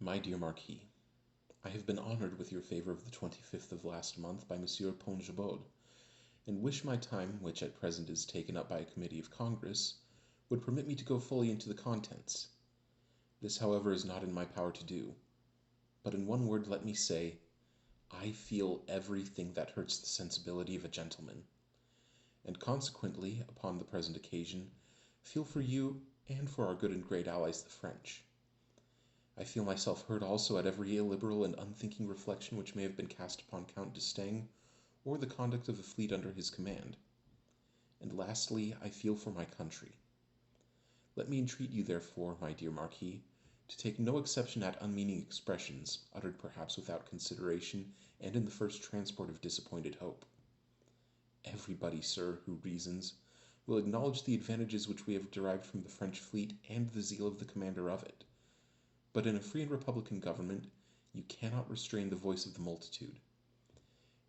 My dear Marquis, I have been honored with your favor of the 25th of last month by Monsieur Pongibod, and wish my time, which at present is taken up by a committee of Congress, would permit me to go fully into the contents. This, however, is not in my power to do. But in one word let me say, I feel everything that hurts the sensibility of a gentleman, and consequently, upon the present occasion, feel for you and for our good and great allies the French. I feel myself hurt also at every illiberal and unthinking reflection which may have been cast upon Count d'Estaing, or the conduct of the fleet under his command. And lastly, I feel for my country. Let me entreat you, therefore, my dear Marquis, to take no exception at unmeaning expressions, uttered perhaps without consideration and in the first transport of disappointed hope. Everybody, sir, who reasons, will acknowledge the advantages which we have derived from the French fleet and the zeal of the commander of it. But in a free and republican government, you cannot restrain the voice of the multitude.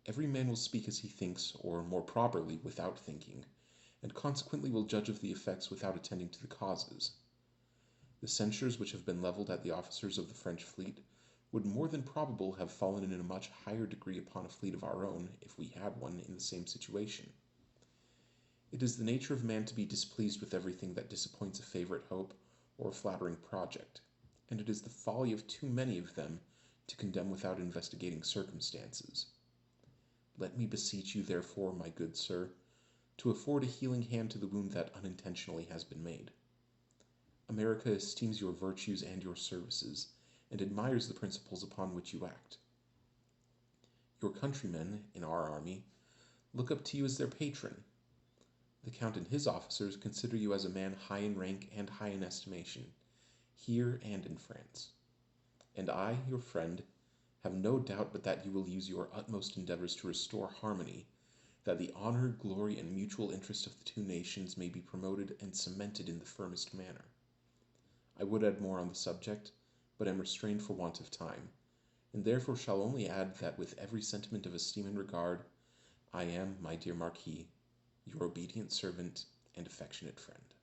Every man will speak as he thinks, or more properly, without thinking, and consequently will judge of the effects without attending to the causes. The censures which have been levelled at the officers of the French fleet would more than probable have fallen in a much higher degree upon a fleet of our own, if we had one in the same situation. It is the nature of man to be displeased with everything that disappoints a favourite hope or a flattering project, and it is the folly of too many of them to condemn without investigating circumstances. Let me beseech you, therefore, my good sir, to afford a healing hand to the wound that unintentionally has been made. America esteems your virtues and your services, and admires the principles upon which you act. Your countrymen, in our army, look up to you as their patron. The Count and his officers consider you as a man high in rank and high in estimation, here and in France. And I, your friend, have no doubt but that you will use your utmost endeavors to restore harmony, that the honor, glory, and mutual interest of the two nations may be promoted and cemented in the firmest manner. I would add more on the subject, but am restrained for want of time, and therefore shall only add that with every sentiment of esteem and regard, I am, my dear Marquis, your obedient servant and affectionate friend.